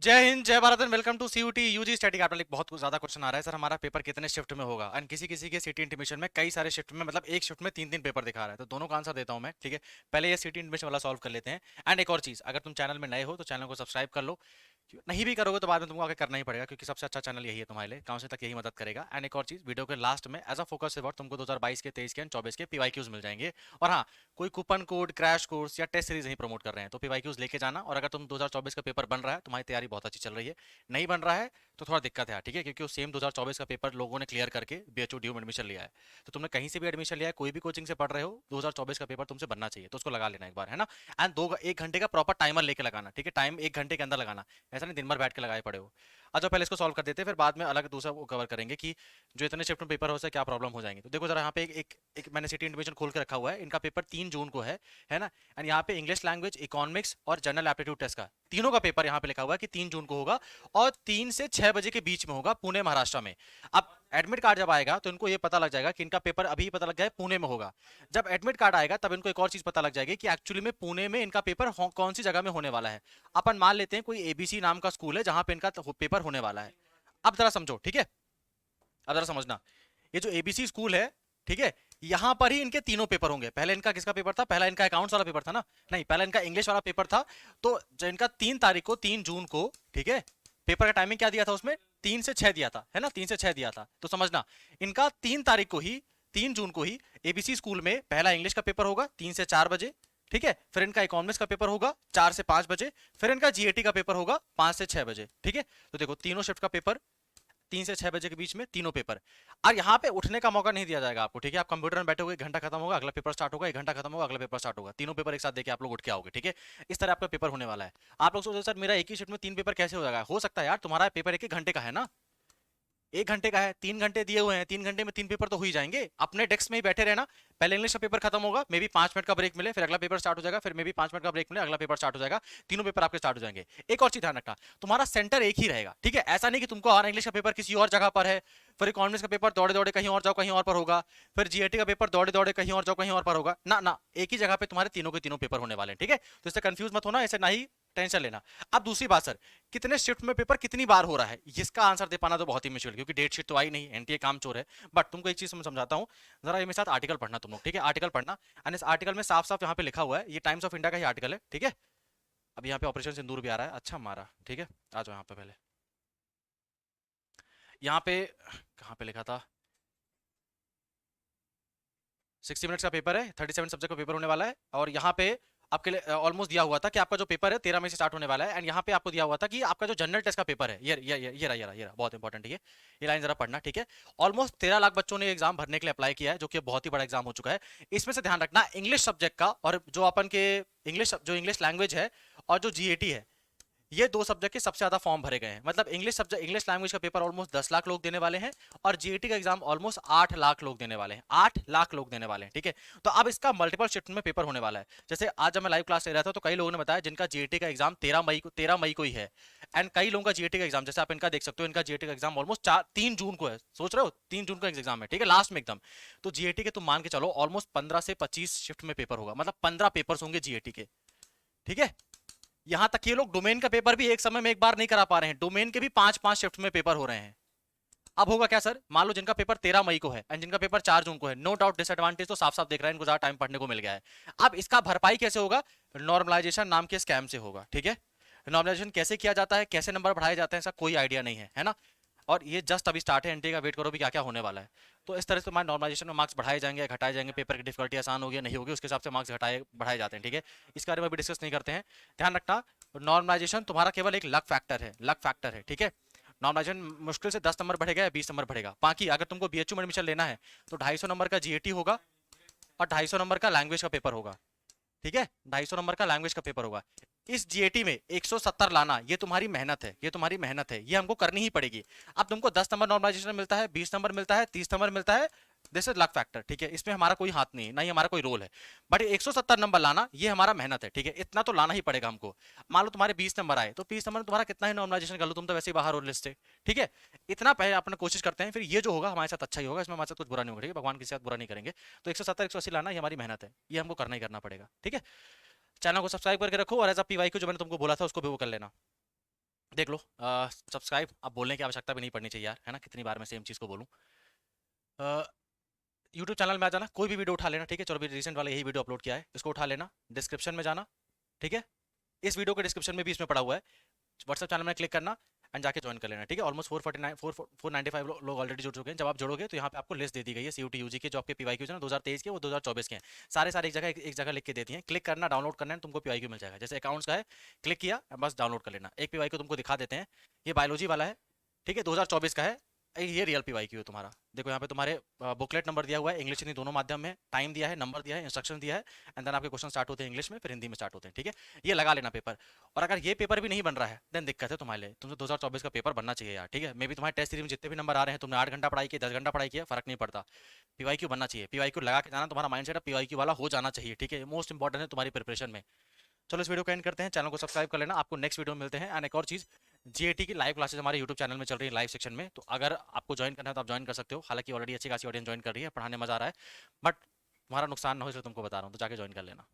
जय हिंद, जय Bharat and welcome to CUT UG study capital. एक बहुत ज्यादा क्वेश्चन आ रहा है सर, हमारा पेपर कितने शिफ्ट में होगा। एंड किसी किसी के सिटी इंटीमेशन में कई सारे शिफ्ट में, मतलब एक शिफ्ट में तीन तीन पेपर दिखा रहा है, तो दोनों का आंसर देता हूं मैं। ठीक है, पहले ये सिटी इंटीमेशन वाला सॉल्व कर लेते हैं। एंड एक और चीज, अगर तुम चैनल में नए हो तो चैनल को सब्सक्राइब कर लो। नहीं भी करोगे तो बाद में तुमको आगे करना ही पड़ेगा, क्योंकि सबसे अच्छा चैनल यही है तुम्हारे लिए, गांव से तक यही मदद करेगा। एंड एक और चीज, वीडियो के लास्ट में एज अ फोकस रिवॉर्ड तुमको 2022 के, 23 के एंड 24 के पीवाईक्यूज मिल जाएंगे। और हाँ, कोई कूपन कोड, क्रैश कोर्स या टेस्ट सीरीज नहीं प्रमोट कर रहे हैं, तो पीवाईक्यूज लेके जाना। और अगर तुम 2024 का पेपर बन रहा है, तुम्हारी तैयारी बहुत अच्छी चल रही है, नहीं बन रहा है तो थोड़ा दिक्कत है। ठीक है, क्योंकि वो सेम 2024 का पेपर लोगों ने क्लियर करके बीएचयू ड्यू में एडमिशन लिया है। तो तुमने कहीं से भी एडमिशन लिया है, कोई भी कोचिंग से पढ़ रहे हो, 2024 का पेपर तुमसे बनना चाहिए, तो उसको लगा लेना एक बार, है ना। एंड दो एक घंटे का प्रॉपर टाइमर लेके लगाना। ठीक है, टाइम एक घंटे के अंदर लगाना, ऐसा नहीं दिन भर बैठ के लगाए पड़े हो। अच्छा, पहले इसको सॉल्व कर देते हैं, फिर बाद में अलग दूसरा वो कवर करेंगे कि जो इतने शिफ्ट में पेपर हो से क्या प्रॉब्लम हो जाएंगे। तो देखो जरा, यहाँ पे एक मैंने सिटी इंटीमेशन खोल के रखा हुआ है। इनका पेपर 3 जून को है ना। एंड यहाँ पे इंग्लिश लैंग्वेज, इकोनॉमिक्स और जनरल एप्टीट्यूड टेस्ट का तीनों का पेपर यहाँ पे लिखा हुआ है कि 3 जून को होगा। और 3 से 6 बजे के बीच में होगा, पुणे महाराष्ट्र में। अब एडमिट कार्ड जब आएगा तो इनको ये पता लग जाएगा कि इनका पेपर अभी पता लग गया है पुणे में होगा। जब एडमिट कार्ड आएगा तब इनको एक और चीज पता लग जाएगी कि एक्चुअली में पुणे में इनका पेपर कौन सी जगह में होने वाला है। अपन मान लेते हैं कोई एबीसी नाम का स्कूल है जहां पे इनका पेपर होने वाला है। अब जरा समझो, ठीक है। अब जरा समझना, ये जो एबीसी स्कूल है, ठीक है, यहां पर ही इनके तीनों पेपर होंगे। पहले इनका किसका पेपर था? पहला इनका अकाउंट्स वाला पेपर था ना। नहीं, पहला इनका इंग्लिश वाला पेपर था। तो जो इनका 3 तारीख को, 3 जून को, ठीक है, पेपर का टाइमिंग क्या दिया था उसमें? 3 से 6 दिया था, है ना, 3 से 6 दिया था। तो समझना, इनका 3 तारीख को ही, 3 जून को ही एबीसी स्कूल में पहला इंग्लिश का पेपर होगा 3 से 4 बजे। ठीक है, फिर इनका इकोनॉमिक्स का पेपर होगा 4 से 5 बजे। फिर इनका जीएटी का पेपर होगा 5 से 6 बजे। ठीक है, तो देखो तीनों शिफ्ट का पेपर 3 से 6 बजे के बीच में, तीनों पेपर। और यहाँ पे उठने का मौका नहीं दिया जाएगा आपको। ठीक है, आप कंप्यूटर में बैठोगे, 1 घंटा खत्म होगा, अगला पेपर स्टार्ट होगा, 1 घंटा खत्म होगा, अगला पेपर स्टार्ट होगा, तीनों पेपर एक साथ देके आप लोग उठ के आओगे। ठीक है, इस तरह आपका पेपर होने वाला है। आप लोग सोचो सर, मेरा एक ही शिफ्ट में 3 पेपर कैसे हो जाएगा? हो सकता है यार, तुम्हारा पेपर 1 1 घंटे का है ना, 1 घंटे का है, 3 घंटे दिए हुए हैं, 3 घंटे में 3 पेपर तो हो ही जाएंगे। अपने डेस्क में ही बैठे रहना। पहले इंग्लिश का पेपर खत्म होगा, मे बी 5 मिनट का ब्रेक मिले, फिर अगला पेपर स्टार्ट हो जाएगा, फिर मे बी 5 मिनट का ब्रेक मिले, अगला पेपर स्टार्ट हो जाएगा। तीनों पेपर आपके स्टार्ट हो जाएंगे। एक और चीज ध्यान रखना, तुम्हारा सेंटर एक ही रहेगा। ठीक है, ऐसा नहीं कि तुमको और इंग्लिश का पेपर किसी और जगह पर है, फिर इकोनॉमिक्स का पेपर दौड़े दौड़े कहीं और जाओ, कहीं और पर होगा, फिर जीएटी का पेपर दौड़े दौड़े कहीं और जाओ, कहीं और पर होगा ना। ना, एक ही जगह पे तुम्हारे तीनों के तीनों पेपर होने वाले हैं। ठीक है, तो इससे कंफ्यूज मत होना, ऐसे ना ही टेंशन लेना। अब दूसरी बात सर, कितने शिफ्ट में पेपर कितनी बार हो रहा है, इसका आंसर दे पाना तो बहुत ही मुश्किल, क्योंकि डेट शीट तो आई नहीं, एनटीए काम चोर है। बट तुमको एक चीज मैं समझाता हूँ, जरा ये मेरे साथ आर्टिकल पढ़ना तुम लोग। ठीक है, आर्टिकल पढ़ना। एंड इस आर्टिकल में साफ साफ यहाँ पे लिखा हुआ है, ये टाइम्स ऑफ इंडिया का ही आर्टिकल है। ठीक है, अब यहाँ पे ऑपरेशन सिंदूर भी आ रहा है, अच्छा मारा। ठीक है, आ जाओ यहाँ पे। पहले यहाँ पे कहाँ पे लिखा था, 60 मिनट्स का पेपर है, 37 सब्जेक्ट का पेपर होने वाला है। और यहाँ पे आपके लिए ऑलमोस्ट दिया हुआ था कि आपका जो पेपर है 13 मई से स्टार्ट होने वाला है। एंड यहाँ पे आपको दिया हुआ था कि आपका जो जनरल टेस्ट का पेपर है, ये रहा बहुत इंपॉर्टेंट है ये लाइन जरा पढ़ना। ठीक है, ऑलमोस्ट 13 लाख बच्चों ने एग्जाम भरने के लिए अप्लाई किया है, जो कि बहुत ही बड़ा एग्जाम हो चुका है। इसमें से ध्यान रखना, इंग्लिश सब्जेक्ट का और जो अपन के इंग्लिश लैंग्वेज है और जो जीएटी है, ये दो सब्जेक्ट के सबसे ज्यादा फॉर्म भरे गए हैं। मतलब इंग्लिश लैंग्वेज का पेपर ऑलमोस्ट 10 लाख लोग देने वाले हैं, और जीएटी का एग्जाम ऑलमोस्ट 8 लाख लोग देने वाले हैं, 8 लाख लोग देने वाले हैं। ठीक है, तो अब इसका मल्टीपल शिफ्ट में पेपर होने वाला है। जैसे आज जब मैं लाइव क्लास ले रहा था तो कई लोगों ने बताया जिनका जीएटी का एग्जाम 13 मई को ही है। एंड कई लोगों का जीएटी का एग्जाम, जैसे आप इनका देख सकते हो, इनका जीएटी का एग्जाम ऑलमोस्ट 3 जून को है। सोच रहे हो, 3 जून का एग्जाम है। ठीक है, लास्ट में एकदम। तो जीएटी के तुम मान के चलो ऑलमोस्ट 15 से 25 शिफ्ट में पेपर होगा, मतलब 15 पेपर होंगे जीएटी के। ठीक है, यहां तक ये लोग डोमेन का पेपर भी एक समय में एक बार नहीं करा पा रहे हैं, डोमेन के भी 5 5 शिफ्ट में पेपर हो रहे हैं। अब होगा क्या सर, मान लो जिनका पेपर 13 मई को है एंड जिनका पेपर 4 जून को है, नो डाउट डिसएडवांटेज तो साफ साफ दिख रहा है, इनको ज्यादा टाइम पढ़ने को मिल गया है। अब इसका भरपाई कैसे होगा? नॉर्मलाइजेशन नाम के स्कैम से होगा। ठीक है, नॉर्मलाइजेशन कैसे किया जाता है, कैसे नंबर बढ़ाए जाते हैं, ऐसा कोई आइडिया नहीं है ना। और ये जस्ट अभी स्टार्ट है, एनटीए का वेट करो भी क्या क्या होने वाला है। तो इस तरह से तुम्हारे नॉर्मलाइजेशन में मार्क्स बढ़ाए जाएंगे, घटाए जाएंगे, पेपर की डिफिकल्टी आसान होगी नहीं होगी, उसके हिसाब से मार्क्स घटाए बढ़ाए जाते हैं। ठीक है, इस बारे में भी डिस्कस नहीं करते हैं। ध्यान रखना, नॉर्मलाइजेशन तुम्हारा केवल एक लक फैक्टर है। ठीक है, नॉर्मलाइजेशन मुश्किल से 10 नंबर बढ़ेगा या 20 नंबर बढ़ेगा। बाकी अगर तुमको बीएचयू में एडमिशन लेना है तो 250 नंबर का जीएटी होगा और 250 नंबर का लैंग्वेज का पेपर होगा। ठीक है, 250 नंबर का लैंग्वेज का पेपर होगा। इस जीएटी में 170 लाना, ये तुम्हारी मेहनत है, ये हमको करनी ही पड़ेगी। अब तुमको 10 नंबर नॉर्मलाइजेशन मिलता है, 20 नंबर मिलता है, 30 नंबर मिलता है, दिस इज लक फैक्टर। ठीक है, इसमें हमारा कोई हाथ नहीं है, ना ही हमारा कोई रोल है। बट 170 नंबर लाना ये हमारा मेहनत है। ठीक है, इतना तो लाना ही पड़ेगा हमको। मान लो तुम्हारे 20 नंबर आए, तो 20 नंबर में तुम्हारा कितना ही नॉर्मलाइजेशन कर लो, तुम तो वैसे ही बाहर हो लिस्ट से। ठीक है, इतना पहले अपने कोशिश करते हैं, फिर ये जो होगा हमारे साथ अच्छा ही होगा, इसमें हमारे साथ कुछ बुरा नहीं होगा। ठीक है, भगवान किसी साथ बुरा नहीं करेंगे। तो 170 180 लाना ये हमारी मेहनत है, ये हमको करना ही करना पड़ेगा। ठीक है, चैनल को सब्सक्राइब करके रखो, और एज अ पीवाई को जो मैंने तुमको बोला था उसको भी वो कर लेना। देख लो, सब्सक्राइब, अब बोलने की आवश्यकता भी नहीं पड़नी चाहिए यार, है ना, कितनी बार मैं सेम चीज़ को बोलूँ। यूट्यूब चैनल में आ जाना, कोई भी वीडियो उठा लेना, ठीक है, चलो अभी रिसेंट वाला यही वीडियो अपलोड किया है, इसको उठा लेना, डिस्क्रिप्शन में जाना, ठीक है, इस वीडियो के डिस्क्रिप्शन में भी इसमें पड़ा हुआ है, व्हाट्सएप चैनल में क्लिक करना एंड जाके ज्वाइन कर लेना, ठीक है। ऑलमोस्ट 495 लोग ऑलरेडी जुड़ चुके हैं। जब आप जुड़ोगे तो यहाँ पे आपको लिस्ट दे दी गई है सीयूटी यूजी के, जो आपके पीवाईक्यूज हैं 2023 के, वो 2024 के हैं, सारे सारे एक जगह लिख के देती हैं, क्लिक करना, डाउनलोड करना है, तुमको पीवाईक्यू मिल जाएगा। जैसे अकाउंट्स का है, क्लिक किया, बस डाउनलोड कर लेना। एक पीवाईक्यू तुमको दिखा देते हैं, ये बायोलॉजी वाला है, ठीक है, 2024 का है, ये रियल पीवाईक्यू है तुम्हारा। देखो यहाँ पे तुम्हारे बुकलेट नंबर दिया हुआ है, इंग्लिश हिंदी दोनों माध्यम में, टाइम दिया है, नंबर दिया है, इंस्ट्रक्शन दिया है, एंड देन आपके क्वेश्चन स्टार्ट होते हैं इंग्लिश में, फिर हिंदी में स्टार्ट होते हैं, ठीक है। ये लगा लेना पेपर। और अगर ये पेपर भी नहीं बन रहा है देन दिक्कत है तुम्हारे लिए, तुमसे 2024 का पेपर बनना चाहिए यार, ठीक है। मे भी तुम्हारे टेस्ट सीरीज में जितने भी नंबर आ रहे हैं, तुमने 8 घंटा पढ़ाई की, 10 घंटा पढ़ाई किया, फर्क नहीं पड़ता, पीवाईक्यू बनना चाहिए। पीवाईक्यू लगा के जाना, तुम्हारा माइंड सेट पीवाईक्यू वाला हो जाना चाहिए, ठीक है, मोस्ट इंपॉर्टेंट है तुम्हारी प्रिपरेशन में। चलो इस वीडियो को एंड करते हैं, चैनल को सब्सक्राइब कर लेना, आपको नेक्स्ट वीडियो में मिलते हैं। एंड एक और चीज़, जीएटी की लाइव क्लासेस हमारे यूट्यूब चैनल में चल रही है, लाइव सेक्शन में, तो अगर आपको ज्वाइन करना है तो आप ज्वाइन कर सकते हो। हालांकि ऑलरेडी अच्छी खासी ऑडियंस ज्वाइन कर रही है, पढ़ाने मजा आ रहा है, बट तुम्हारा नुकसान ना हो इसलिए तुमको बता रहा हूँ, तो जाके ज्वाइन कर लेना।